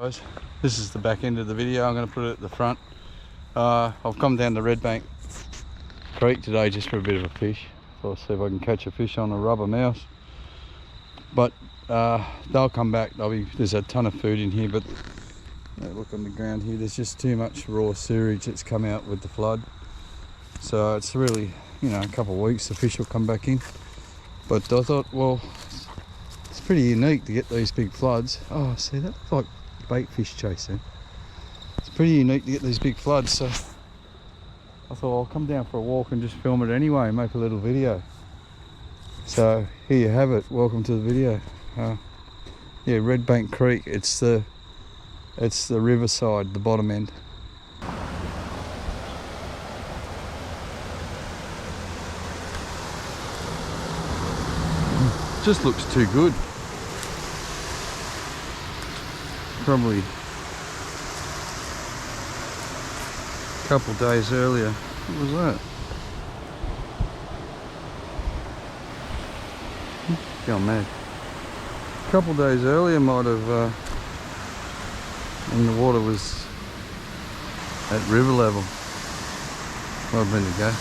Guys, this is the back end of the video. I'm going to put it at the front. I've come down to Red Bank Creek today just for a bit of a fish. So I'll see if I can catch a fish on a rubber mouse. But they'll come back. There's a ton of food in here, but look on the ground here. There's just too much raw sewage that's come out with the flood. So it's really, a couple of weeks the fish will come back in. But I thought, well, it's pretty unique to get these big floods. Oh, see, that looks like bait fish chasing. It's pretty unique to get these big floods, so I thought I'll come down for a walk and just film it anyway and make a little video. So here you have it. Welcome to the video. Yeah, Red Bank Creek. It's the riverside, the bottom end. Just looks too good. Probably a couple of days earlier. What was that? Going mad. A couple of days earlier might have, when the water was at river level. Might have been to go.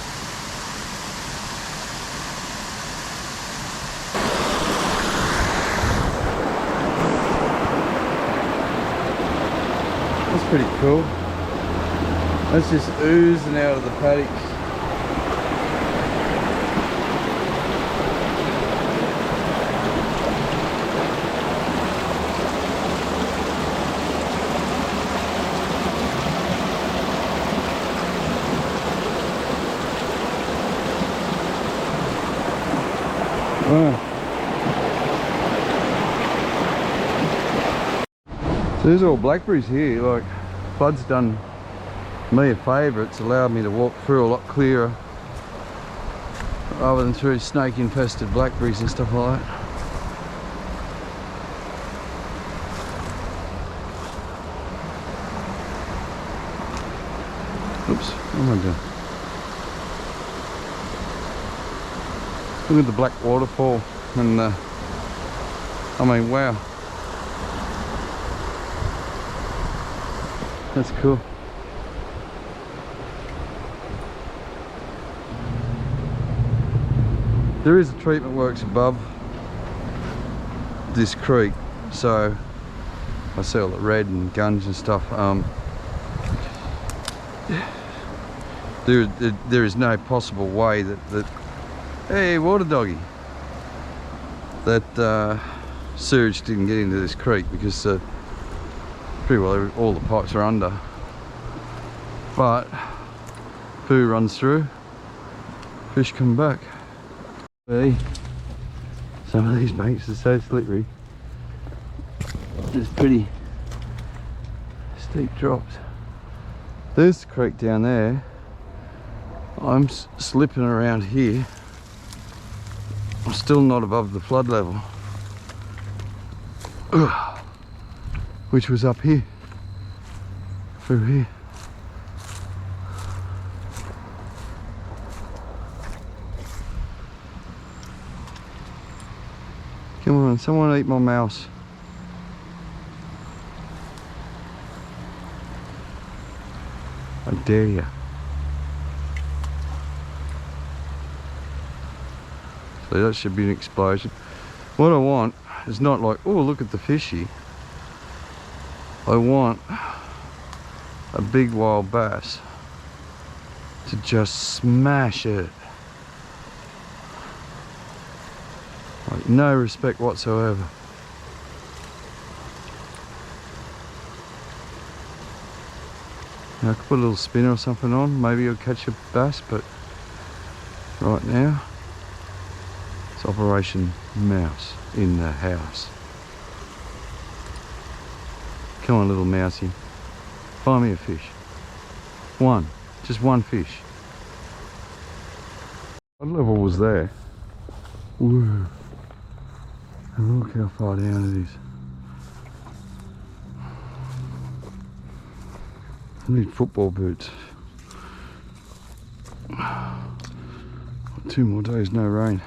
That's pretty cool. That's just oozing out of the paddocks. Wow. So there's all blackberries here. Like, flood's done me a favour. It's allowed me to walk through a lot clearer rather than through snake infested blackberries and stuff like that. Oops, what am I doing? Look at the black waterfall and I mean, wow. That's cool. There is a treatment works above this creek, so I see all the red and guns and stuff. There is no possible way that hey, water doggy, that sewage didn't get into this creek, because pretty well all the pipes are under, but poo runs through, fish come back. See, some of these banks are so slippery. There's pretty steep drops. There's the creek down there. I'm slipping around here. I'm still not above the flood level. Ugh. Which was up here, through here. Come on, someone eat my mouse. I dare you. So that should be an explosion. What I want is not like, oh, look at the fishy. I want a big wild bass to just smash it. Like, no respect whatsoever. Now, I could put a little spinner or something on, maybe I'll catch a bass, but right now it's Operation Mouse in the house. Come on, little mousey, find me a fish. One, just one fish. What level was there? Woo. And look how far down it is. I need football boots. 2 more days, no rain.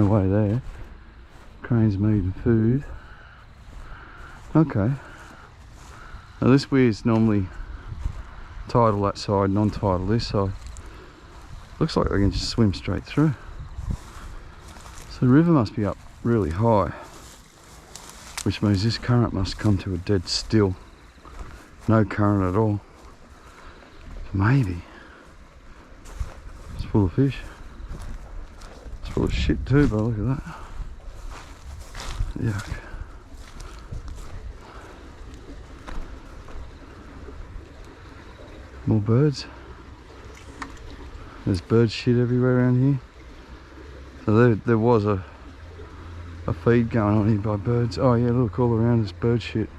no way there. Cranes meat food. Okay. Now this weir's normally tidal that side, non-tidal this side. Looks like they can just swim straight through. So the river must be up really high, which means this current must come to a dead still. No current at all. So maybe it's full of fish. It's full of shit too, but look at that. Yuck. More birds. There's bird shit everywhere around here. So there was a feed going on here by birds. Oh yeah, look, all around is bird shit.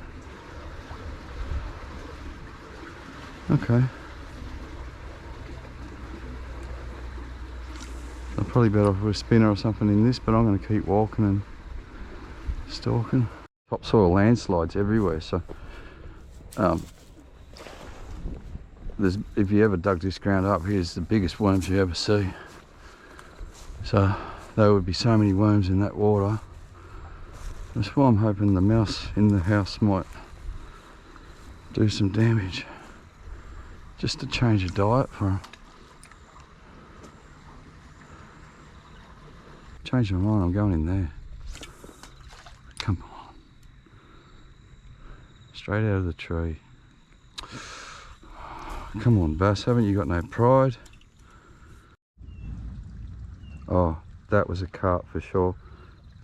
Okay. I'm probably better off with a spinner or something in this, but I'm going to keep walking and stalking. Topsoil landslides everywhere, so if you ever dug this ground up, here's the biggest worms you ever see. So there would be so many worms in that water. That's why I'm hoping the mouse in the house might do some damage, just to change the diet for them. Change my mind, I'm going in there. Come on. Straight out of the tree. Come on, Bass, haven't you got no pride? Oh, that was a carp for sure.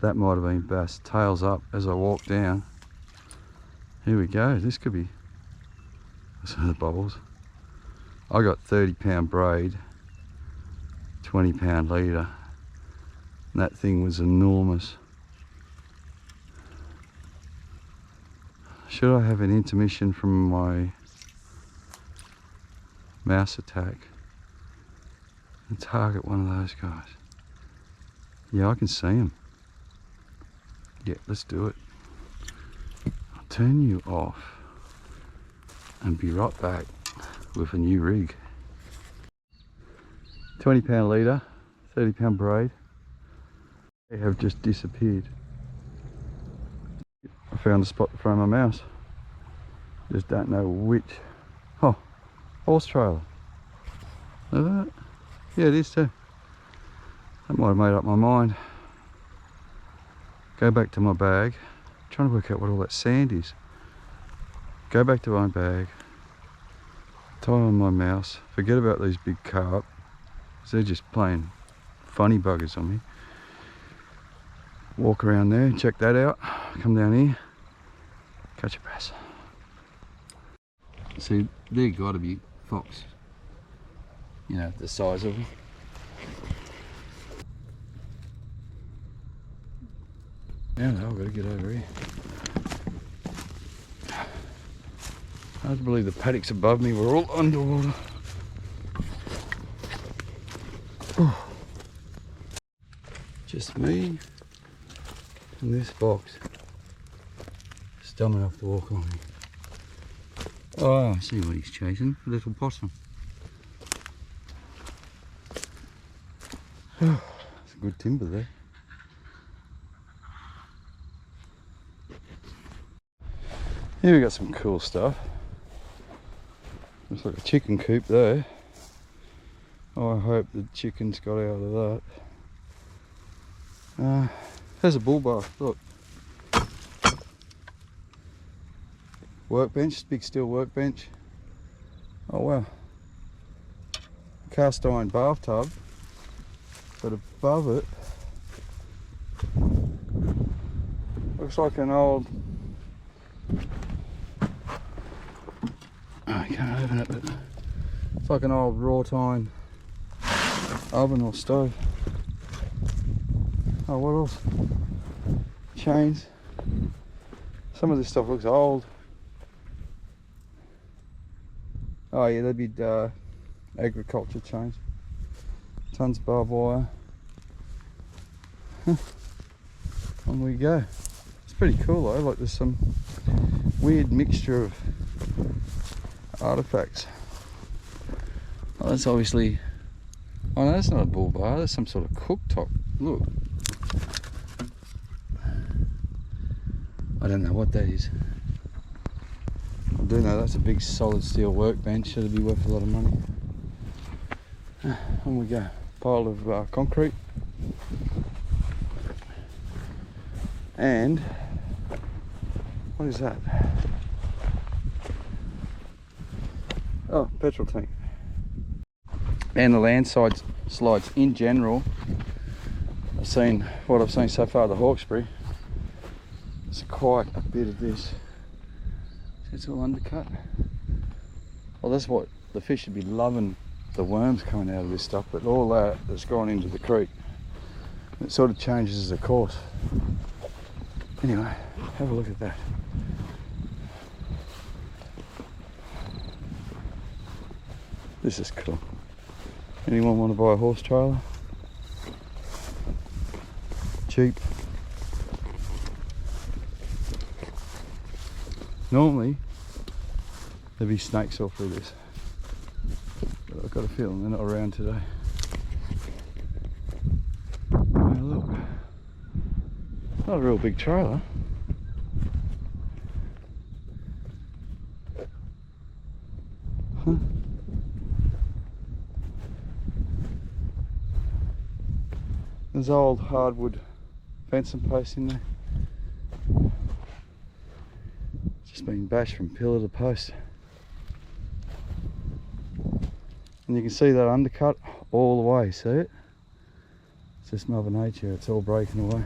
That might have been Bass. Tails up as I walk down. Here we go. This could be some of the bubbles. I got 30-pound braid, 20-pound leader. And that thing was enormous. Should I have an intermission from my mouse attack and target one of those guys? Yeah, I can see him. Yeah, let's do it. I'll turn you off and be right back with a new rig. 20-pound leader, 30-pound braid. They have just disappeared. I found a spot to throw my mouse. Just don't know which. Oh, horse trailer. Look at that. Yeah, it is too. That might have made up my mind. Go back to my bag. I'm trying to work out what all that sand is. Go back to my bag. Tie on my mouse. Forget about these big carp, because they're just playing funny buggers on me. Walk around there, check that out. Come down here, catch a bass. See, they've got to be fox. You know, the size of them. Now I've got to get over here. Hard to believe the paddocks above me were all underwater. Oh. Just me and this box. It's dumb enough to walk on me. Oh, I see what he's chasing, a little possum. Oh, it's a good timber there. Here we got some cool stuff. Looks like a chicken coop there. Oh, I hope the chickens got out of that. There's a bull bar, look. Workbench, big steel workbench. Oh wow. Cast iron bathtub, but above it looks like an old, I can't open it, but it's like an old wrought iron oven or stove. Oh, what else? Chains. Some of this stuff looks old. Oh yeah, that'd be agriculture chains. Tons of barbed wire. On we go. It's pretty cool though, like there's some weird mixture of artifacts. Oh, that's obviously, oh no, that's not a bull bar, that's some sort of cooktop. Look, I don't know what that is. I do know that's a big solid steel workbench. It'll be worth a lot of money. On we go. Pile of concrete. And what is that? Oh, petrol tank. And the landside slides in general. What I've seen so far, the Hawkesbury. There's quite a bit of this. It's all undercut. Well, that's what the fish should be loving, the worms coming out of this stuff, but all that's gone into the creek. It sort of changes the course. Anyway, have a look at that. This is cool. Anyone want to buy a horse trailer? Cheap. Normally there'd be snakes all through this, but I've got a feeling they're not around today. Oh, look, not a real big trailer. Huh? There's old hardwood fencing posts in there. Being bashed from pillar to post, and you can see that undercut all the way. See it? It's just Mother Nature. It's all breaking away.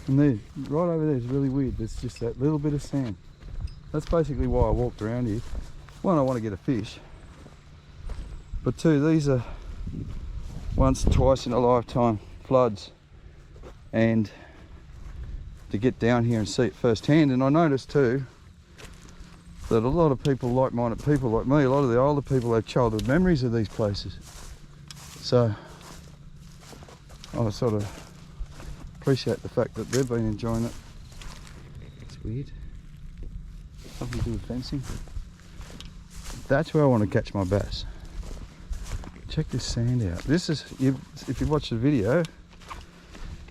And there, right over there is really weird. There's just that little bit of sand. That's basically why I walked around here. One, I want to get a fish, but two, these are once, twice in a lifetime floods, and to get down here and see it firsthand. And I noticed too that a lot of people, like-minded people like me, a lot of the older people have childhood memories of these places. So I sort of appreciate the fact that they've been enjoying it. It's weird. Nothing to do with fencing. That's where I want to catch my bass. Check this sand out. This is, if you watch the video,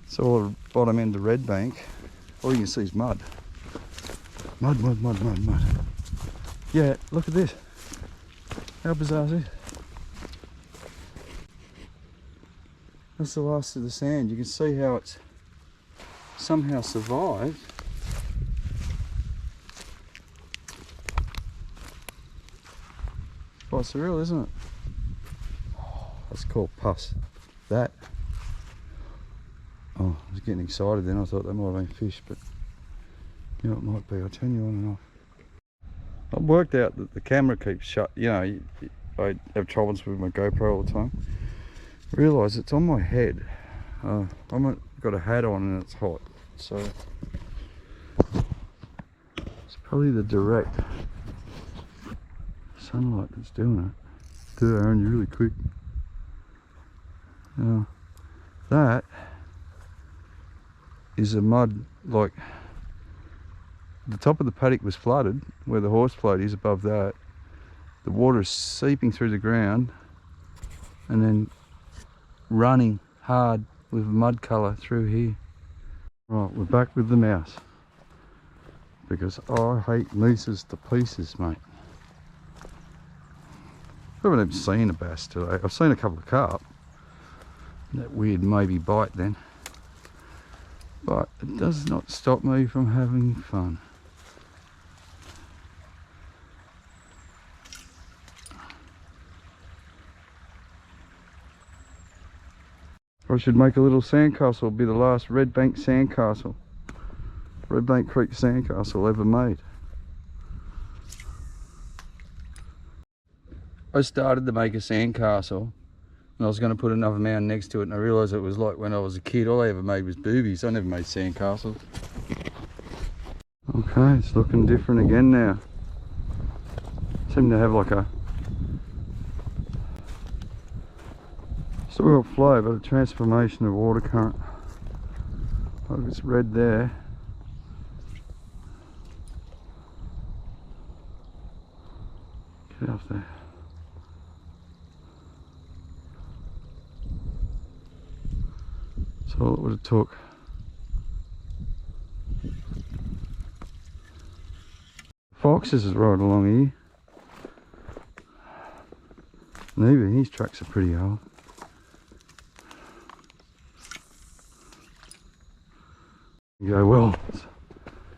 it's all bottom end of Red Bank. All you can see is mud. Mud, mud, mud, mud, mud. Yeah, look at this. How bizarre is this? That's the last of the sand. You can see how it's somehow survived. Quite surreal, isn't it? Oh, that's called pus. That. Oh, I was getting excited then. I thought that might have been fish, but you know, it might be. I'll turn you on and off. I've worked out that the camera keeps shut. You know, I have troubles with my GoPro all the time. I realise it's on my head. I've got a hat on and it's hot, so it's probably the direct sunlight that's doing it. Do Aaron, you're really quick. Now, that is a mud, like the top of the paddock was flooded where the horse float is. Above that, the water is seeping through the ground and then running hard with mud colour through here. Right, we're back with the mouse because I hate mooses to pieces, mate. I haven't even seen a bass today. I've seen a couple of carp. That weird maybe bite then. But it does not stop me from having fun. I should make a little sandcastle. It'll be the last Red Bank sandcastle. Red Bank Creek sandcastle ever made. I started to make a sandcastle and I was going to put another mound next to it, and I realised it was like when I was a kid, all I ever made was boobies. I never made sandcastles. Okay, it's looking different again now. Seem to have like a still got flow, but a transformation of water current. Like it's red there. Get off there. So all it would have took Foxes is right along here. And even his tracks are pretty old. You go, well,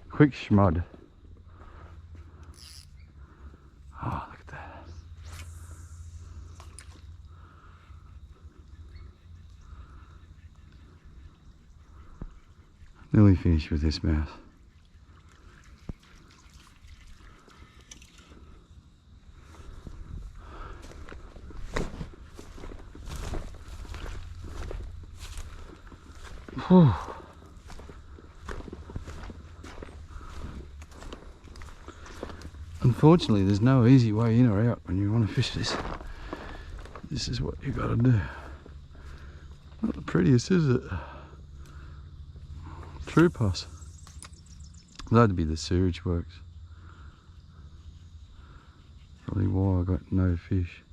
quick schmud. Oh, look at that. Nearly finished with this mouse. Whew. Unfortunately, there's no easy way in or out when you want to fish this. This is what you got to do. Not the prettiest, is it? True pass. That'd be the sewage works. Probably why I got no fish.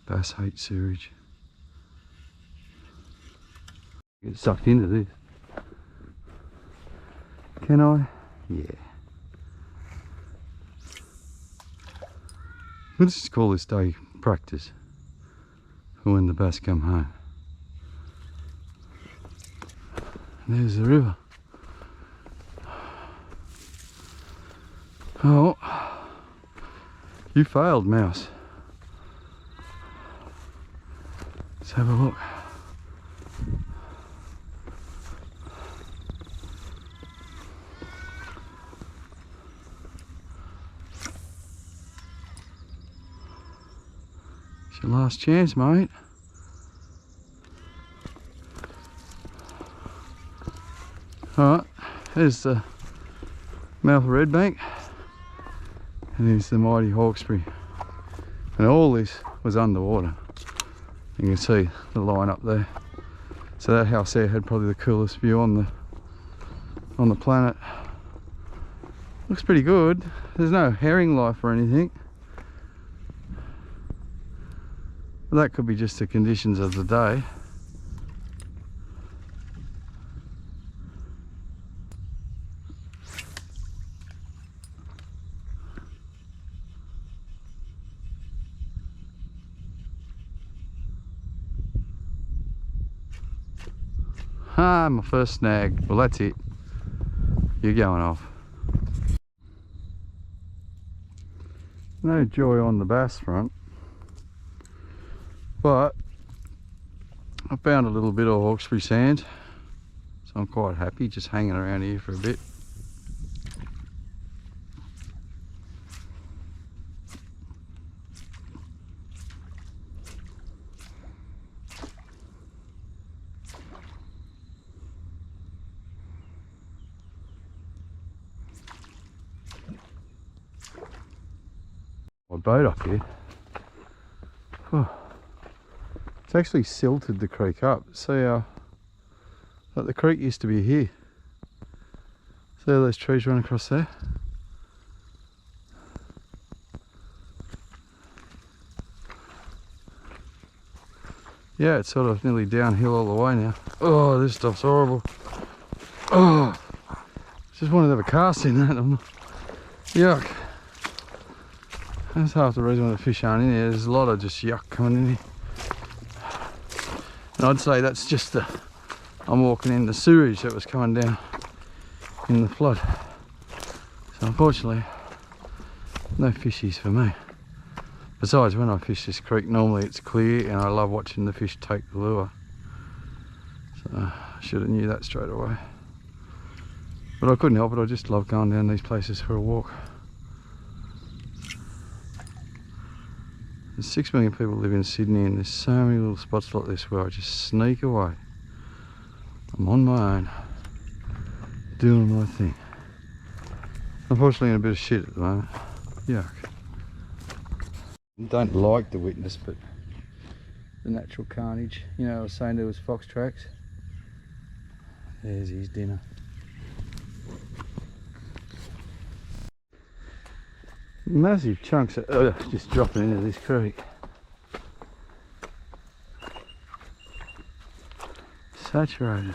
Bass hate sewage. Get sucked into this. Can I? Yeah. Let's just call this day practice for when the bass come home. And there's the river. Oh, you failed, mouse. Let's have a look. It's your last chance, mate. Alright, there's the mouth of Red Bank, and there's the mighty Hawkesbury. And all this was underwater. You can see the line up there. So that house there had probably the coolest view on the planet. Looks pretty good. There's no herring life or anything. But that could be just the conditions of the day. Ah, my first snag. Well, that's it. You're going off. No joy on the bass front, but I found a little bit of Hawkesbury sand, so I'm quite happy just hanging around here for a bit. My boat up here. Oh. It's actually silted the creek up. See how like the creek used to be here. See how those trees run across there? Yeah, it's sort of nearly downhill all the way now. Oh, this stuff's horrible. Oh, just wanted to have a cast in that. Yuck. That's half the reason why the fish aren't in here. There's a lot of just yuck coming in here. And I'd say that's just I'm walking in the sewage that was coming down in the flood. So unfortunately, no fishies for me. Besides, when I fish this creek, normally it's clear and I love watching the fish take the lure. So I should have knew that straight away. But I couldn't help it, I just love going down these places for a walk. There's 6 million people live in Sydney, and there's so many little spots like this where I just sneak away. I'm on my own, doing my thing. Unfortunately in a bit of shit at the moment. Yuck. Don't like the witness, but the natural carnage. You know, I was saying there was fox tracks. There's his dinner. Massive chunks of just dropping into this creek. Saturated.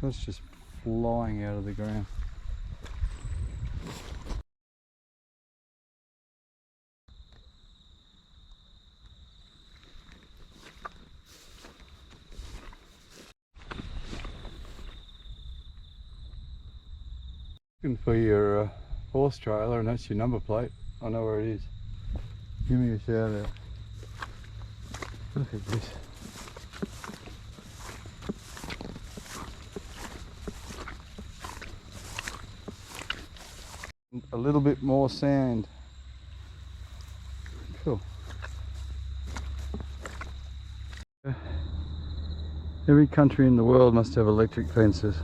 That's just flying out of the ground. Looking for your horse trailer, and that's your number plate. I know where it is. Give me a shout out. Look at this. A little bit more sand. Cool. Every country in the world must have electric fences.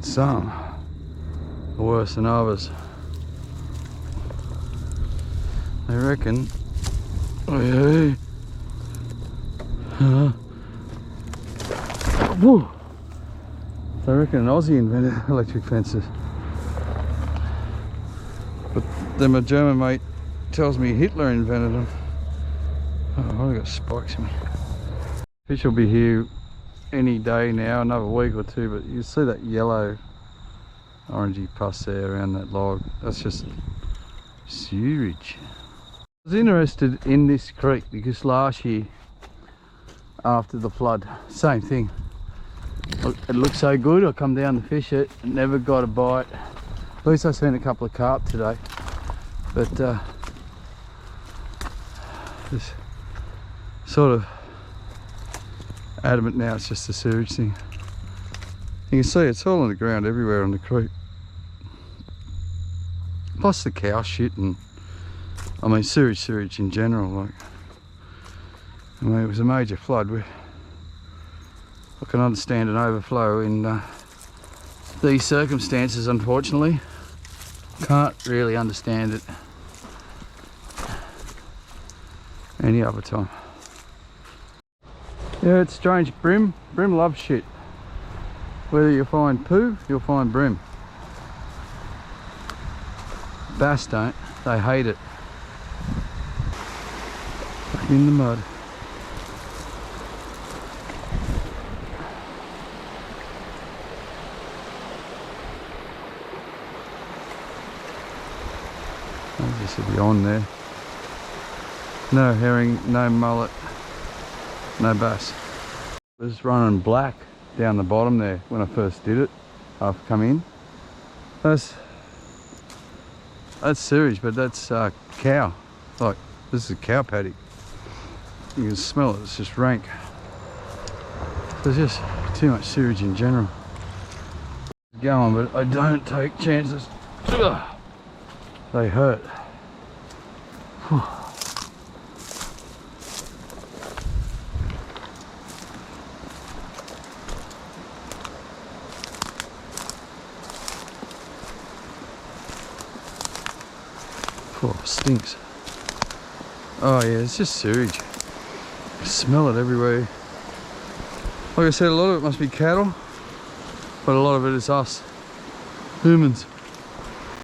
Some are worse than others. I reckon. Oh yeah. Whoa. I reckon an Aussie invented electric fences. But then my German mate tells me Hitler invented them. Oh, I've got spikes in me. Fish will be here any day now, another week or two, but you see that yellow orangey pus there around that log. That's just sewage. I was interested in this creek because last year after the flood, same thing. It looked so good, I come down to fish it and never got a bite. At least I seen a couple of carp today, but just sort of adamant now it's just a sewage thing. You can see it's all on the ground everywhere on the creek. Plus the cow shit and I mean sewage in general. Like, I mean, it was a major flood. I can understand an overflow in these circumstances, unfortunately. Can't really understand it any other time. Yeah, it's strange. Brim loves shit. Whether you find poo, you'll find brim. Bass don't. They hate it. Back in the mud. This will be on there. No herring, no mullet, no bass. It was running black down the bottom there when I first did it. I've come in. That's sewage, but that's cow. Like, this is a cow paddock. You can smell it, it's just rank. There's just too much sewage in general. Going, but I don't take chances. Ugh. They hurt. Whew. Oh, stinks. Oh yeah, it's just sewage. You smell it everywhere. Like I said, a lot of it must be cattle, but a lot of it is us, humans.